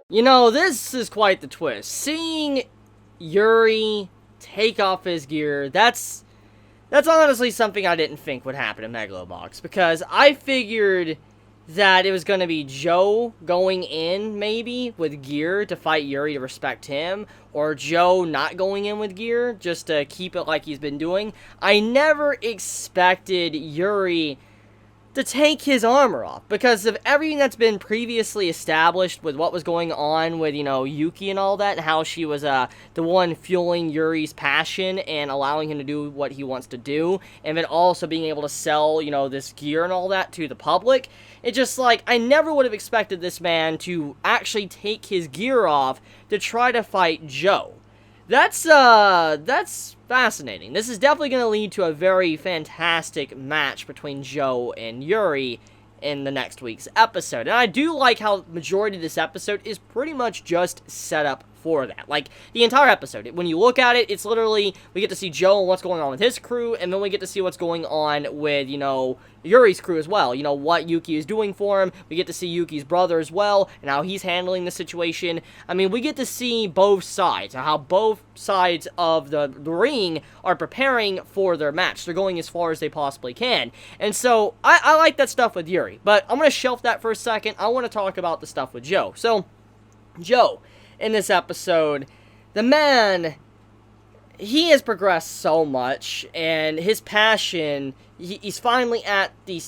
You know, this is quite the twist. Seeing Yuri take off his gear, that's honestly something I didn't think would happen in Megalobox, because I figured that it was going to be Joe going in, maybe, with gear to fight Yuri to respect him, or Joe not going in with gear, just to keep it like he's been doing. I never expected Yuri to take his armor off, because of everything that's been previously established with what was going on with, Yuki and all that, and how she was, the one fueling Yuri's passion and allowing him to do what he wants to do, and then also being able to sell, this gear and all that to the public. It just, I never would have expected this man to actually take his gear off to try to fight Joe. That's fascinating. This is definitely going to lead to a very fantastic match between Joe and Yuri in the next week's episode. And I do like how the majority of this episode is pretty much just set up for that. Like, the entire episode, when you look at it, it's literally, we get to see Joe and what's going on with his crew, and then we get to see what's going on with, Yuri's crew as well. What Yuki is doing for him. We get to see Yuki's brother as well, and how he's handling the situation. I mean, we get to see both sides, how both sides of the ring are preparing for their match. They're going as far as they possibly can. And so, I like that stuff with Yuri, but I'm going to shelf that for a second. I want to talk about the stuff with Joe. So, Joe, in this episode, the man, he has progressed so much, and his passion, he's finally at the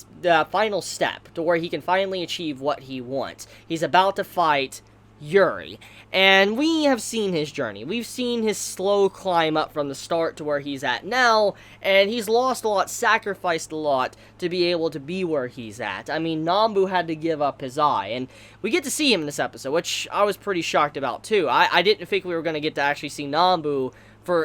final step to where he can finally achieve what he wants. He's about to fight Yuri, and we have seen his journey. We've seen his slow climb up from the start to where he's at now, and he's lost a lot, sacrificed a lot to be able to be where he's at. I mean, Nambu had to give up his eye, and we get to see him in this episode, which I was pretty shocked about too. I didn't think we were going to get to actually see Nambu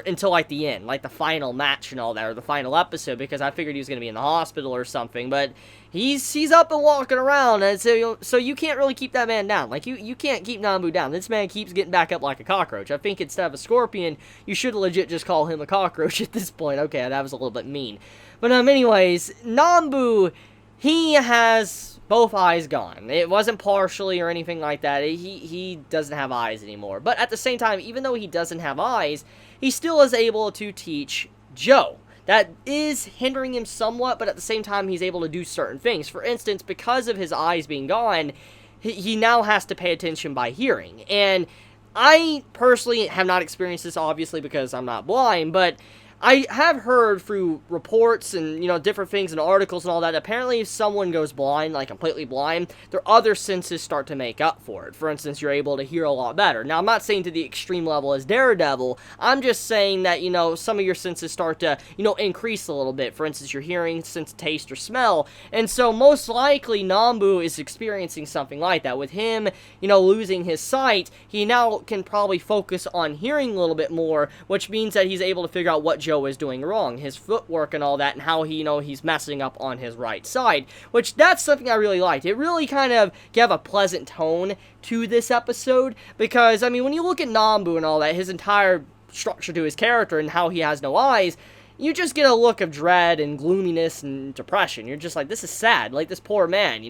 until the end, the final match and all that, or the final episode, because I figured he was going to be in the hospital or something, but he's up and walking around, and so you can't really keep that man down. You can't keep Nambu down. This man keeps getting back up like a cockroach. I think instead of a scorpion, you should legit just call him a cockroach at this point. Okay, that was a little bit mean. But anyways, Nambu, he has both eyes gone. It wasn't partially or anything like that. He doesn't have eyes anymore. But at the same time, even though he doesn't have eyes, he still is able to teach Joe. That is hindering him somewhat, but at the same time, he's able to do certain things. For instance, because of his eyes being gone, he now has to pay attention by hearing. And I personally have not experienced this, obviously, because I'm not blind, but I have heard through reports and, different things and articles and all that, apparently if someone goes blind, completely blind, their other senses start to make up for it. For instance, you're able to hear a lot better. Now, I'm not saying to the extreme level as Daredevil, I'm just saying that, some of your senses start to, increase a little bit. For instance, your hearing, sense of taste, or smell. And so, most likely, Nambu is experiencing something like that. With him, losing his sight, he now can probably focus on hearing a little bit more, which means that he's able to figure out what Joe is doing wrong, his footwork and all that, and how he's messing up on his right side, which that's something I really liked. It really kind of gave a pleasant tone to this episode, because, I mean, when you look at Nambu and all that, his entire structure to his character and how he has no eyes, you just get a look of dread and gloominess and depression. You're just like, this is sad, this poor man,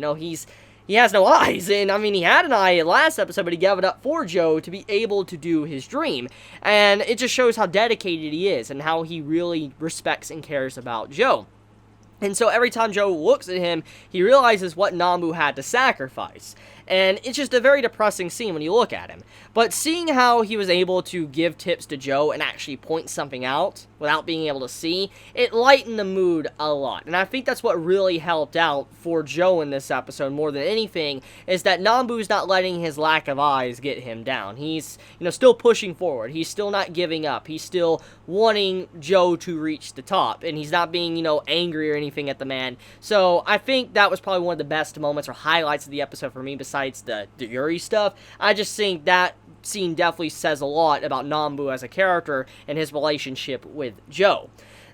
he has no eyes, and I mean, he had an eye last episode, but he gave it up for Joe to be able to do his dream, and it just shows how dedicated he is, and how he really respects and cares about Joe. And so every time Joe looks at him, he realizes what Nambu had to sacrifice. And it's just a very depressing scene when you look at him. But seeing how he was able to give tips to Joe and actually point something out without being able to see, it lightened the mood a lot. And I think that's what really helped out for Joe in this episode more than anything, is that Nambu's not letting his lack of eyes get him down. He's, still pushing forward. He's still not giving up. He's still wanting Joe to reach the top. And he's not being, angry or anything at the man. So I think that was probably one of the best moments or highlights of the episode for me, besides the Yuri stuff. I just think that scene definitely says a lot about Nambu as a character and his relationship with Joe.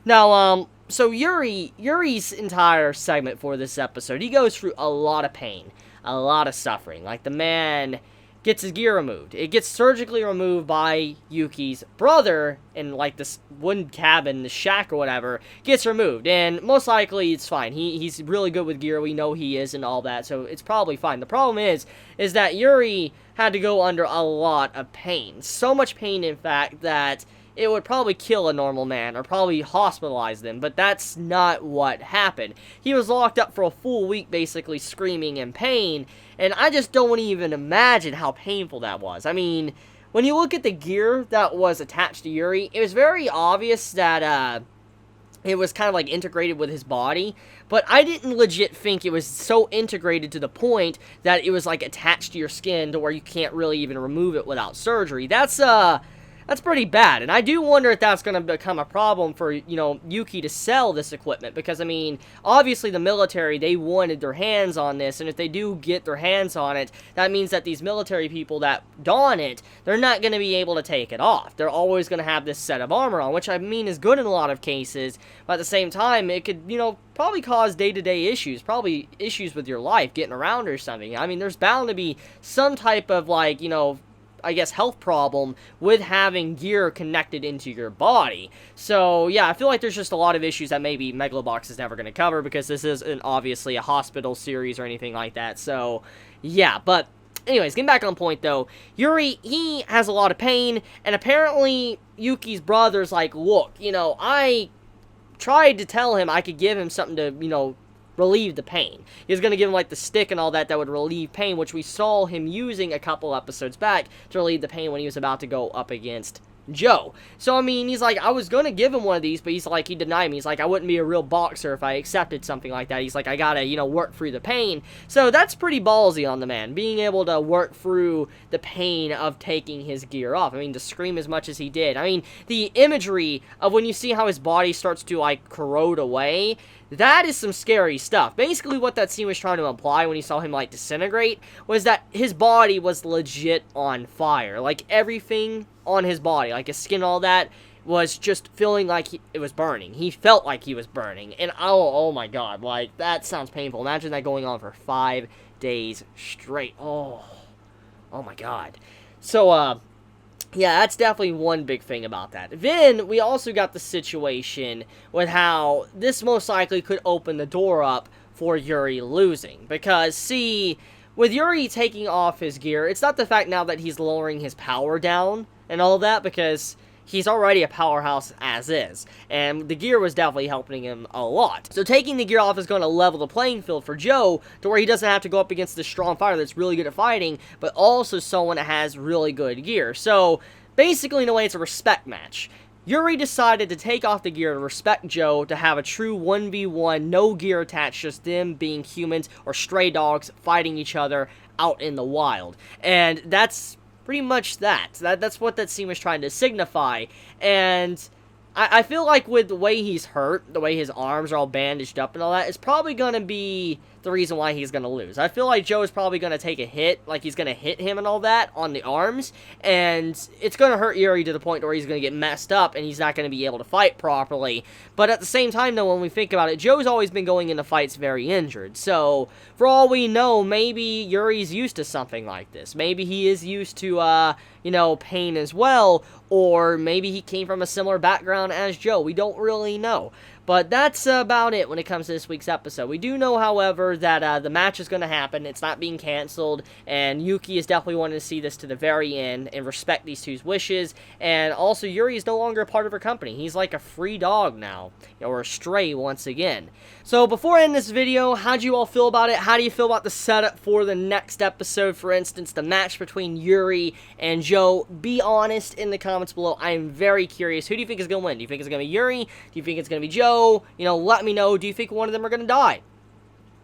Now, so Yuri's entire segment for this episode, he goes through a lot of pain, a lot of suffering. The man, gets his gear removed. It gets surgically removed by Yuki's brother in, like, this wooden cabin, the shack or whatever, gets removed. And most likely it's fine. He's really good with gear. We know he is and all that, so it's probably fine. The problem is that Yuri had to go under a lot of pain. So much pain, in fact, that it would probably kill a normal man or probably hospitalize them, but that's not what happened. He was locked up for a full week basically screaming in pain, and I just don't even imagine how painful that was. I mean, when you look at the gear that was attached to Yuri, it was very obvious that it was kind of like integrated with his body, but I didn't legit think it was so integrated to the point that it was like attached to your skin to where you can't really even remove it without surgery. That's pretty bad, and I do wonder if that's going to become a problem for, you know, Yuki to sell this equipment, because, I mean, obviously the military, they wanted their hands on this, and if they do get their hands on it, that means that these military people that don it, they're not going to be able to take it off. They're always going to have this set of armor on, which, I mean, is good in a lot of cases, but at the same time, it could, you know, probably cause day-to-day issues, probably issues with your life, getting around or something. I mean, there's bound to be some type of, like, you know, I guess, health problem with having gear connected into your body. So, yeah, I feel like there's just a lot of issues that maybe Megalobox is never going to cover, because this isn't obviously a hospital series or anything like that. So, yeah, but anyways, getting back on point, though, Yuri, he has a lot of pain, and apparently Yuki's brother's like, look, you know, I tried to tell him I could give him something to, you know, relieve the pain. He was going to give him, like, the stick and all that would relieve pain, which we saw him using a couple episodes back to relieve the pain when he was about to go up against Joe. So, I mean, he's like, I was going to give him one of these, but he's like, he denied me. He's like, I wouldn't be a real boxer if I accepted something like that. He's like, I gotta, you know, work through the pain. So, that's pretty ballsy on the man, being able to work through the pain of taking his gear off. I mean, to scream as much as he did. I mean, the imagery of when you see how his body starts to, like, corrode away, that is some scary stuff. Basically, what that scene was trying to imply when you saw him, like, disintegrate was that his body was legit on fire. Like, everything on his body, like his skin and all that, was just feeling like it was burning. He felt like he was burning. And, oh my god, like, that sounds painful. Imagine that going on for 5 days straight. Oh my god. So, yeah, that's definitely one big thing about that. Then, we also got the situation with how this most likely could open the door up for Yuri losing. Because, see, with Yuri taking off his gear, it's not the fact now that he's lowering his power down and all that, because he's already a powerhouse as is, and the gear was definitely helping him a lot. So taking the gear off is going to level the playing field for Joe, to where he doesn't have to go up against this strong fighter that's really good at fighting, but also someone that has really good gear. So, basically, in a way, it's a respect match. Yuri decided to take off the gear to respect Joe, to have a true 1v1, no gear attached, just them being humans or stray dogs fighting each other out in the wild. And that's pretty much that. That's what that scene was trying to signify. And I feel like with the way he's hurt, the way his arms are all bandaged up and all that, it's probably going to be the reason why he's going to lose. I feel like Joe is probably going to take a hit, like he's going to hit him and all that on the arms, and it's going to hurt Yuri to the point where he's going to get messed up and he's not going to be able to fight properly. But at the same time, though, when we think about it, Joe's always been going into fights very injured. So, for all we know, maybe Yuri's used to something like this. Maybe he is used to, you know, pain as well, or maybe he came from a similar background as Joe. We don't really know. But that's about it when it comes to this week's episode. We do know, however, that the match is going to happen. It's not being canceled, and Yuki is definitely wanting to see this to the very end and respect these two's wishes. And also, Yuri is no longer a part of her company. He's like a free dog now, or a stray once again. So before I end this video, how do you all feel about it? How do you feel about the setup for the next episode? For instance, the match between Yuri and Joe. Be honest in the comments below. I am very curious. Who do you think is going to win? Do you think it's going to be Yuri? Do you think it's going to be Joe? You know, let me know. Do you think one of them are going to die?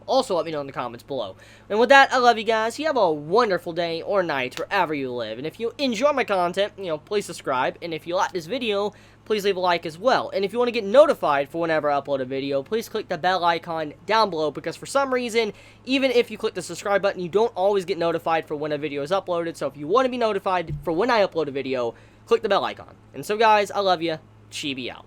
Also, let me know in the comments below. And with that, I love you guys. You have a wonderful day or night wherever you live. And if you enjoy my content, you know, please subscribe. And if you like this video, please leave a like as well. And if you want to get notified for whenever I upload a video, please click the bell icon down below, because for some reason, even if you click the subscribe button, you don't always get notified for when a video is uploaded. So if you want to be notified for when I upload a video, click the bell icon. And so guys, I love you. Chibi out.